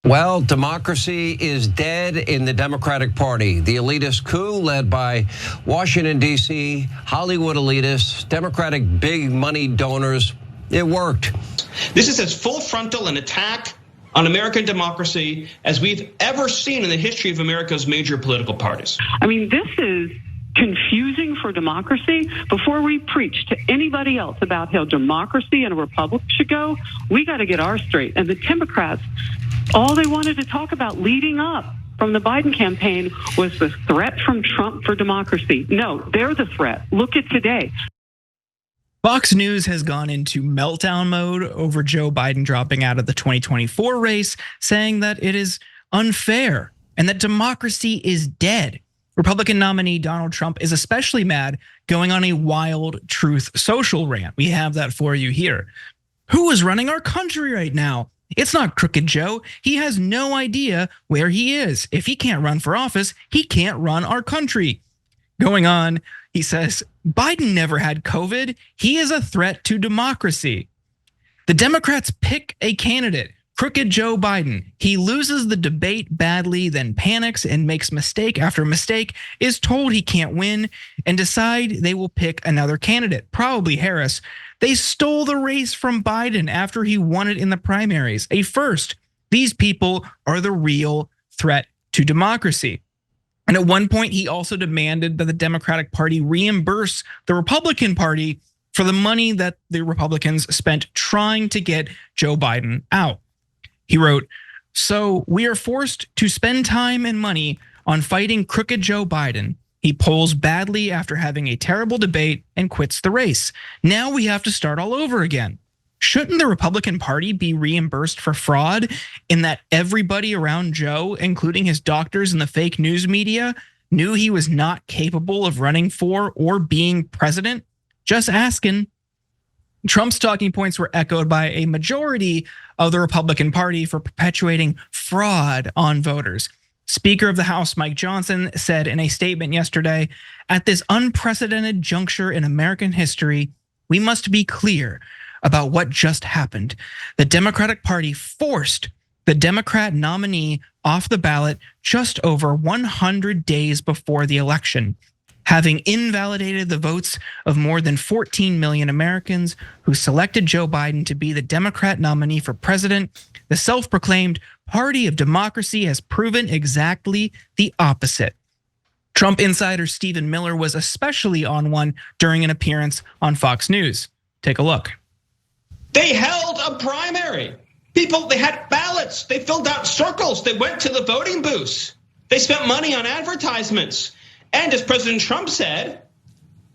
Well, democracy is dead in the Democratic Party. The elitist coup led by Washington, D.C., Hollywood elitists, Democratic big money donors, it worked. This is as full frontal an attack on American democracy as we've ever seen in the history of America's major political parties. I mean, this is confusing for democracy. Before we preach to anybody else about how democracy and a republic should go, we got to get ours straight. And the Democrats, all they wanted to talk about leading up from the Biden campaign was the threat from Trump for democracy. No, they're the threat. Look at today. Fox News has gone into meltdown mode over Joe Biden dropping out of the 2024 race, saying that it is unfair and that democracy is dead. Republican nominee Donald Trump is especially mad, going on a wild Truth Social rant. We have that for you here. Who is running our country right now? It's not Crooked Joe. He has no idea where he is. If he can't run for office, he can't run our country. Going on, he says, Biden never had COVID. He is a threat to democracy. The Democrats pick a candidate, Crooked Joe Biden. He loses the debate badly, then panics and makes mistake after mistake, is told he can't win, and decide they will pick another candidate, probably Harris. They stole the race from Biden after he won it in the primaries. A first. These people are the real threat to democracy. And at one point, he also demanded that the Democratic Party reimburse the Republican Party for the money that the Republicans spent trying to get Joe Biden out. He wrote, "So we are forced to spend time and money on fighting Crooked Joe Biden. He polls badly after having a terrible debate and quits the race. Now we have to start all over again. Shouldn't the Republican Party be reimbursed for fraud in that everybody around Joe, including his doctors and the fake news media, knew he was not capable of running for or being president? Just asking." Trump's talking points were echoed by a majority of the Republican Party for perpetuating fraud on voters. Speaker of the House Mike Johnson said in a statement yesterday, "At this unprecedented juncture in American history, we must be clear about what just happened. The Democratic Party forced the Democrat nominee off the ballot just over 100 days before the election, having invalidated the votes of more than 14 million Americans who selected Joe Biden to be the Democrat nominee for president. The self-proclaimed party of democracy has proven exactly the opposite." Trump insider Stephen Miller was especially on one during an appearance on Fox News. Take a look. They held a primary. People, they had ballots. They filled out circles. They went to the voting booths. They spent money on advertisements. And as President Trump said,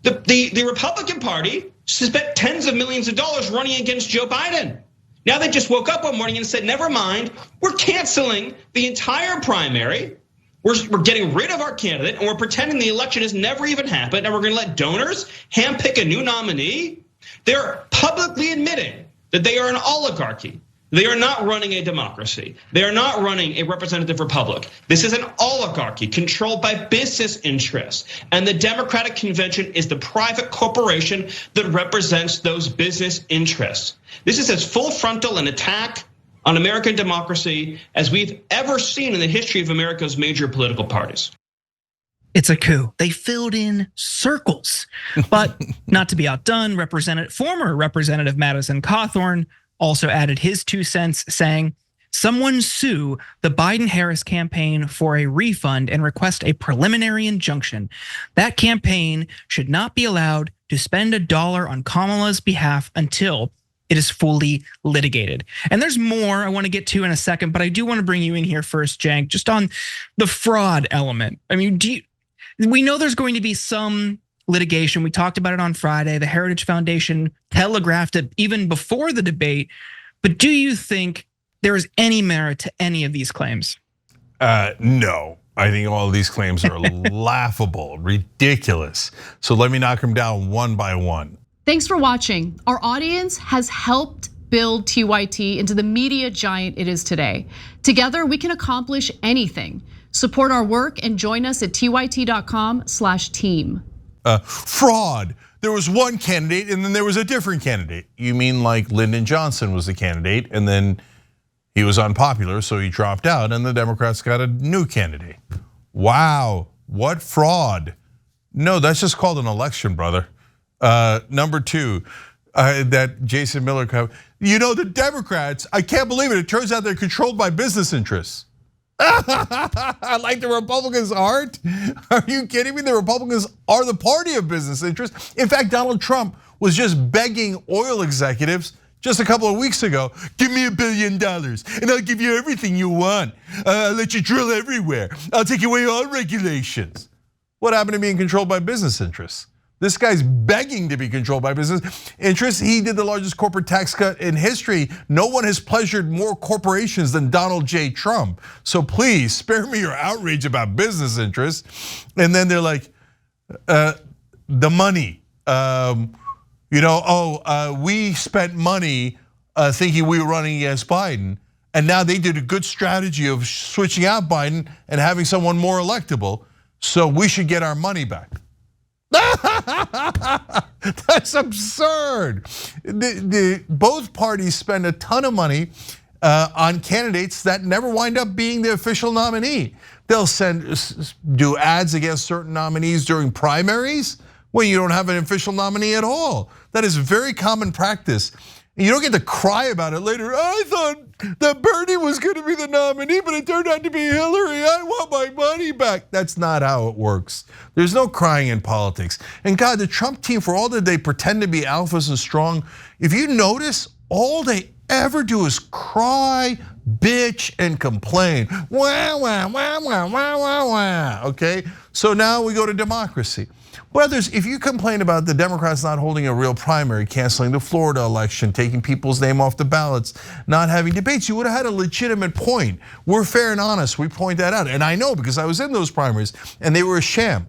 the Republican Party spent tens of millions of dollars running against Joe Biden. Now they just woke up one morning and said, never mind, we're canceling the entire primary. We're getting rid of our candidate and we're pretending the election has never even happened. And we're gonna let donors handpick a new nominee. They're publicly admitting that they are an oligarchy. They are not running a democracy. They are not running a representative republic. This is an oligarchy controlled by business interests. And the Democratic Convention is the private corporation that represents those business interests. This is as full frontal an attack on American democracy as we've ever seen in the history of America's major political parties. It's a coup. They filled in circles. But not to be outdone, former Representative Madison Cawthorn also added his 2 cents, saying, "Someone sue the Biden-Harris campaign for a refund and request a preliminary injunction. That campaign should not be allowed to spend $1 on Kamala's behalf until it is fully litigated." And there's more I want to get to in a second, but I do want to bring you in here first, Cenk, just on the fraud element. I mean, we know there's going to be some litigation. We talked about it on Friday. The Heritage Foundation telegraphed it even before the debate. But do you think there is any merit to any of these claims? No, I think all of these claims are laughable, ridiculous. So let me knock them down one by one. Thanks for watching. Our audience has helped build TYT into the media giant it is today. Together, we can accomplish anything. Support our work and join us at tyt.com/team. Fraud. There was one candidate and then there was a different candidate. You mean like Lyndon Johnson was the candidate and then He was unpopular, so he dropped out, and the Democrats got a new candidate. Wow, what fraud. No, that's just called an election, brother. Number two, that Jason Miller, the Democrats, I can't believe it. It turns out they're controlled by business interests. Like the Republicans aren't? Are you kidding me? The Republicans are the party of business interests. In fact, Donald Trump was just begging oil executives just a couple of weeks ago, give me $1 billion and I'll give you everything you want. I'll let you drill everywhere. I'll take away all regulations. What happened to being controlled by business interests? This guy's begging to be controlled by business interests. He did the largest corporate tax cut in history. No one has pleasured more corporations than Donald J. Trump. So please spare me your outrage about business interests. And then they're like, the money. We spent money thinking we were running against Biden. And now they did a good strategy of switching out Biden and having someone more electable. So we should get our money back. That's absurd. Both parties spend a ton of money on candidates that never wind up being the official nominee. They'll do ads against certain nominees during primaries when you don't have an official nominee at all. That is very common practice. And you don't get to cry about it later. I thought that Bernie was going to be the nominee, but it turned out to be Hillary. I want my money back. That's not how it works. There's no crying in politics. And God, the Trump team, for all that they pretend to be alphas and strong, if you notice, all they ever do is cry, bitch, and complain. Wah, wah, wah, wah, wah, wah, wah. Okay, so now we go to democracy. Brothers, if you complain about the Democrats not holding a real primary, canceling the Florida election, taking people's name off the ballots, not having debates, you would have had a legitimate point. We're fair and honest, we point that out. And I know because I was in those primaries and they were a sham.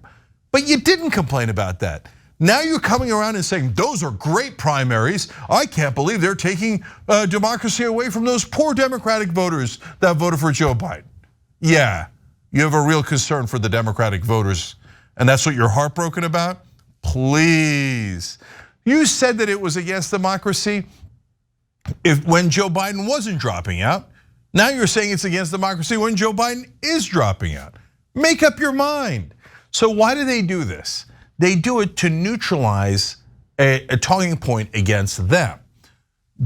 But you didn't complain about that. Now you're coming around and saying, those are great primaries. I can't believe they're taking democracy away from those poor Democratic voters that voted for Joe Biden. Yeah, you have a real concern for the Democratic voters. And that's what you're heartbroken about? Please. You said that it was against democracy when Joe Biden wasn't dropping out. Now you're saying it's against democracy when Joe Biden is dropping out. Make up your mind. So why do they do this? They do it to neutralize a talking point against them.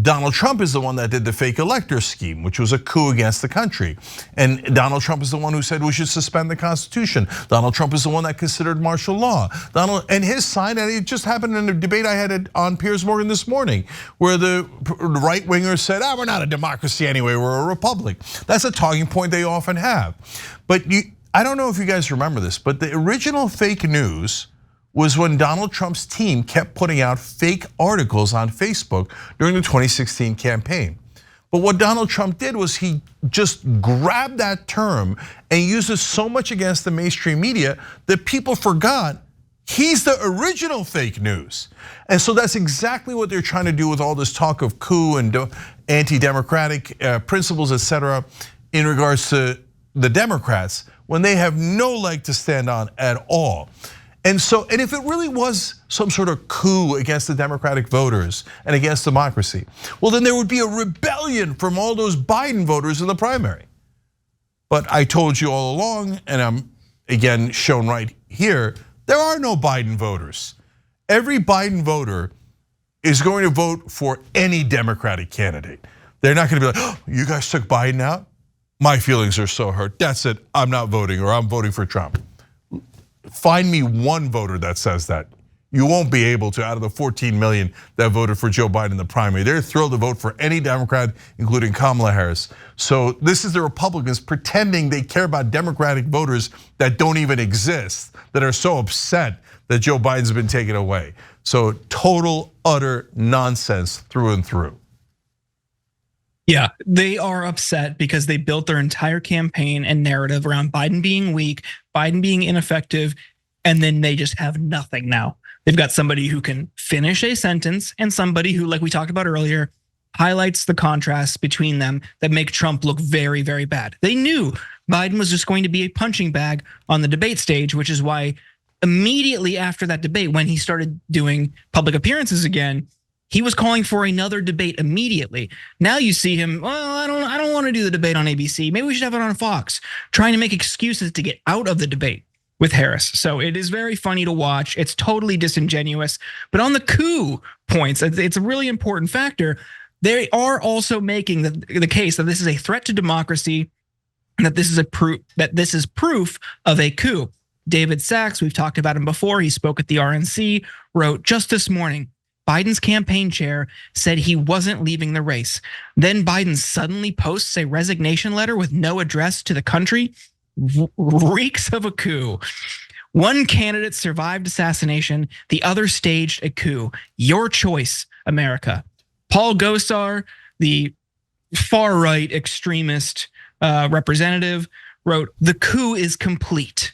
Donald Trump is the one that did the fake elector scheme, which was a coup against the country. And Donald Trump is the one who said we should suspend the Constitution. Donald Trump is the one that considered martial law. And his side, and it just happened in a debate I had on Piers Morgan this morning, where the right wingers said, we're not a democracy anyway, we're a republic. That's a talking point they often have. But I don't know if you guys remember this, but the original fake news was when Donald Trump's team kept putting out fake articles on Facebook during the 2016 campaign. But what Donald Trump did was he just grabbed that term and used it so much against the mainstream media that people forgot he's the original fake news. And so that's exactly what they're trying to do with all this talk of coup and anti-democratic principles, etc., in regards to the Democrats, when they have no leg to stand on at all. And if it really was some sort of coup against the Democratic voters and against democracy, well, then there would be a rebellion from all those Biden voters in the primary. But I told you all along, and I'm again shown right here, there are no Biden voters. Every Biden voter is going to vote for any Democratic candidate. They're not going to be like, you guys took Biden out? My feelings are so hurt. That's it, I'm not voting, or I'm voting for Trump. Find me one voter that says that. You won't be able to out of the 14 million that voted for Joe Biden in the primary. They're thrilled to vote for any Democrat, including Kamala Harris. So this is the Republicans pretending they care about Democratic voters that don't even exist, that are so upset that Joe Biden's been taken away. So total, utter nonsense through and through. Yeah, they are upset because they built their entire campaign and narrative around Biden being weak, Biden being ineffective, and then they just have nothing now. They've got somebody who can finish a sentence and somebody who, like we talked about earlier, highlights the contrasts between them that make Trump look very, very bad. They knew Biden was just going to be a punching bag on the debate stage, which is why immediately after that debate, when he started doing public appearances again, he was calling for another debate immediately. Now you see him, well, I don't want to do the debate on ABC. Maybe we should have it on Fox, trying to make excuses to get out of the debate with Harris. So it is very funny to watch. It's totally disingenuous. But on the coup points, it's a really important factor. They are also making the case that this is a threat to democracy, and that this is proof of a coup. David Sachs, we've talked about him before. He spoke at the RNC, wrote just this morning, Biden's campaign chair said he wasn't leaving the race. Then Biden suddenly posts a resignation letter with no address to the country. Reeks of a coup. One candidate survived assassination, the other staged a coup. Your choice, America. Paul Gosar, the far-right extremist representative, wrote, the coup is complete.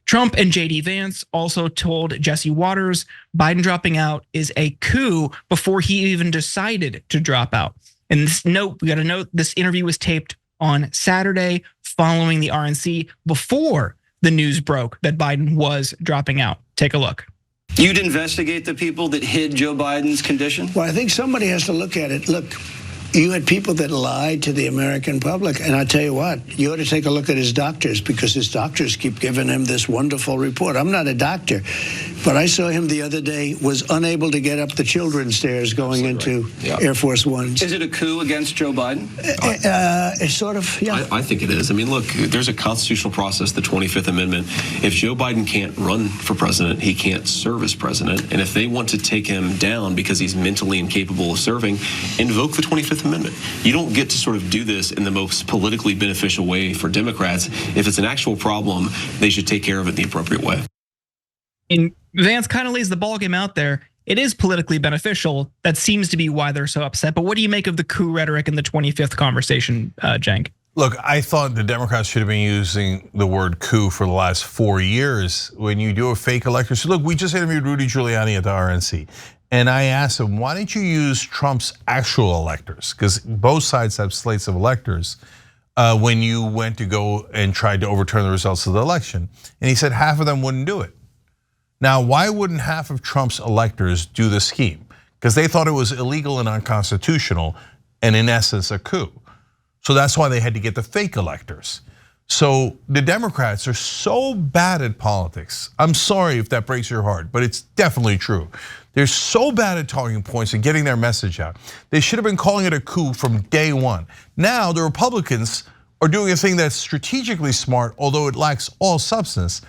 Trump and JD Vance also told Jesse Waters Biden dropping out is a coup before he even decided to drop out. And this note, we got to note, this interview was taped on Saturday following the RNC before the news broke that Biden was dropping out. Take a look. You'd investigate the people that hid Joe Biden's condition? Well, I think somebody has to look at it. Look, you had people that lied to the American public. And I tell you what, you ought to take a look at his doctors, because his doctors keep giving him this wonderful report. I'm not a doctor, but I saw him the other day, was unable to get up the children's stairs going into Air Force Ones. Is it a coup against Joe Biden? It's sort of, yeah. I think it is. I mean, look, there's a constitutional process, the 25th Amendment. If Joe Biden can't run for president, he can't serve as president. And if they want to take him down because he's mentally incapable of serving, invoke the 25th Amendment. You don't get to sort of do this in the most politically beneficial way for Democrats. If it's an actual problem, they should take care of it the appropriate way. And Vance kind of lays the ballgame out there. It is politically beneficial. That seems to be why they're so upset. But what do you make of the coup rhetoric in the 25th conversation, Cenk? Look, I thought the Democrats should have been using the word coup for the last 4 years. When you do a fake election, so look, we just interviewed Rudy Giuliani at the RNC. And I asked him, why don't you use Trump's actual electors? Because both sides have slates of electors when you went to go and tried to overturn the results of the election. And he said half of them wouldn't do it. Now, why wouldn't half of Trump's electors do the scheme? Because they thought it was illegal and unconstitutional and in essence a coup. So that's why they had to get the fake electors. So the Democrats are so bad at politics. I'm sorry if that breaks your heart, but it's definitely true. They're so bad at talking points and getting their message out. They should have been calling it a coup from day one. Now the Republicans are doing a thing that's strategically smart, although it lacks all substance.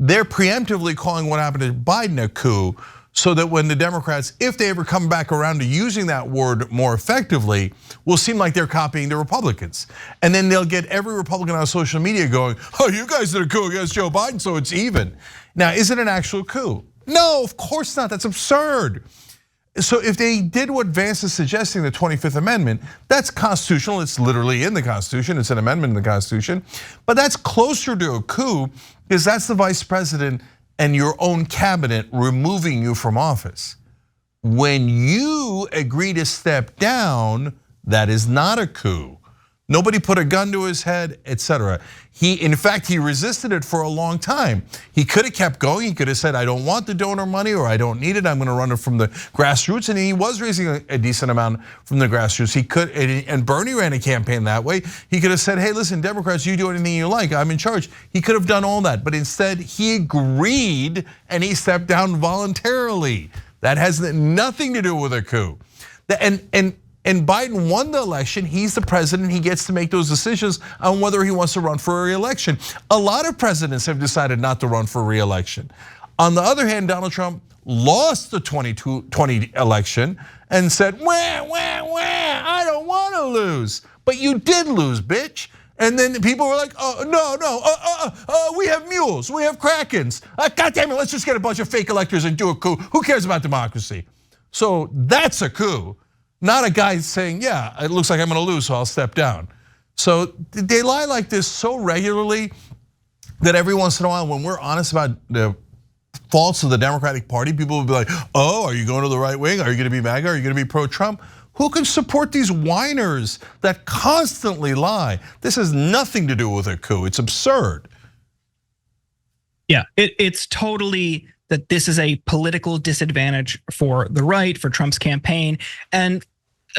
They're preemptively calling what happened to Biden a coup, so that when the Democrats, if they ever come back around to using that word more effectively, will seem like they're copying the Republicans. And then they'll get every Republican on social media going, oh, you guys did a coup against Joe Biden, so it's even. Now, is it an actual coup? No, of course not, that's absurd. So if they did what Vance is suggesting, the 25th Amendment, that's constitutional, it's literally in the Constitution, it's an amendment in the Constitution. But that's closer to a coup, because that's the vice president and your own cabinet removing you from office. When you agree to step down, that is not a coup. Nobody put a gun to his head, etc. In fact, he resisted it for a long time. He could have kept going. He could have said, I don't want the donor money, or I don't need it. I'm gonna run it from the grassroots. And he was raising a decent amount from the grassroots. He could, and Bernie ran a campaign that way. He could have said, hey, listen, Democrats, you do anything you like, I'm in charge. He could have done all that, but instead he agreed and he stepped down voluntarily. That has nothing to do with a coup. And Biden won the election, he's the president, he gets to make those decisions on whether he wants to run for a re-election. A lot of presidents have decided not to run for re-election. On the other hand, Donald Trump lost the 2020 election and said, wah, wah, wah, I don't want to lose. But you did lose, bitch. And then people were like, oh, no, we have mules, we have Krakens. God damn it, let's just get a bunch of fake electors and do a coup. Who cares about democracy? So that's a coup. Not a guy saying, yeah, it looks like I'm gonna lose, so I'll step down. So they lie like this so regularly that every once in a while, when we're honest about the faults of the Democratic Party, people will be like, oh, are you going to the right wing? Are you gonna be MAGA? Are you gonna be pro-Trump? Who can support these whiners that constantly lie? This has nothing to do with a coup, it's absurd. Yeah, it's totally that this is a political disadvantage for the right, for Trump's campaign. And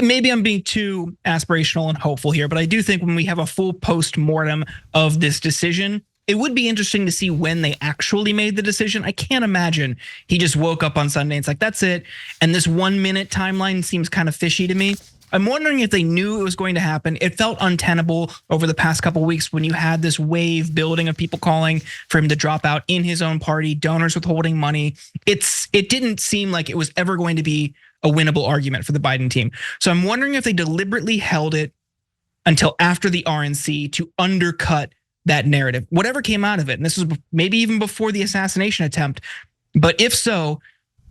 maybe I'm being too aspirational and hopeful here, but I do think when we have a full post-mortem of this decision, it would be interesting to see when they actually made the decision. I can't imagine he just woke up on Sunday and it's like, that's it. And this 1 minute timeline seems kind of fishy to me. I'm wondering if they knew it was going to happen. It felt untenable over the past couple of weeks when you had this wave building of people calling for him to drop out in his own party, donors withholding money. It didn't seem like it was ever going to be a winnable argument for the Biden team. So I'm wondering if they deliberately held it until after the RNC to undercut that narrative, whatever came out of it. And this was maybe even before the assassination attempt. But if so,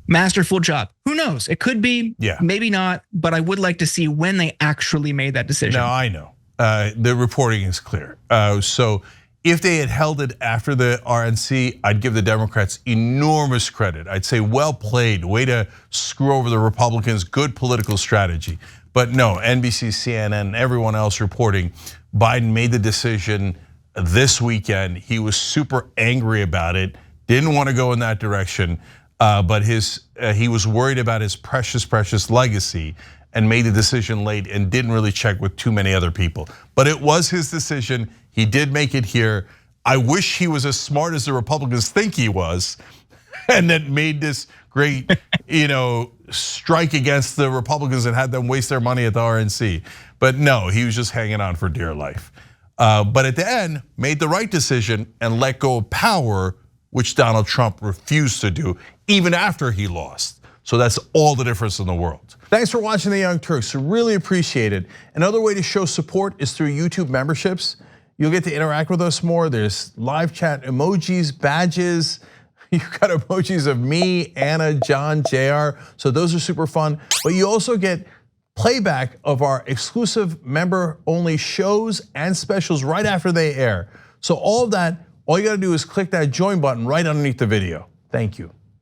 masterful job. Who knows? It could be, maybe not, but I would like to see when they actually made that decision. No, I know. The reporting is clear. So if they had held it after the RNC, I'd give the Democrats enormous credit. I'd say well played, way to screw over the Republicans, good political strategy. But no, NBC, CNN, everyone else reporting Biden made the decision this weekend. He was super angry about it, didn't want to go in that direction. But he was worried about his precious legacy and made the decision late and didn't really check with too many other people. But it was his decision. He did make it here. I wish he was as smart as the Republicans think he was, and then made this great, strike against the Republicans and had them waste their money at the RNC. But no, he was just hanging on for dear life. But at the end, made the right decision and let go of power, which Donald Trump refused to do even after he lost. So that's all the difference in the world. Thanks for watching The Young Turks, really appreciate it. Another way to show support is through YouTube memberships. You'll get to interact with us more. There's live chat emojis, badges. You've got emojis of me, Anna, John, JR. So those are super fun. But you also get playback of our exclusive member-only shows and specials right after they air. So all of that, all you gotta do is click that join button right underneath the video. Thank you.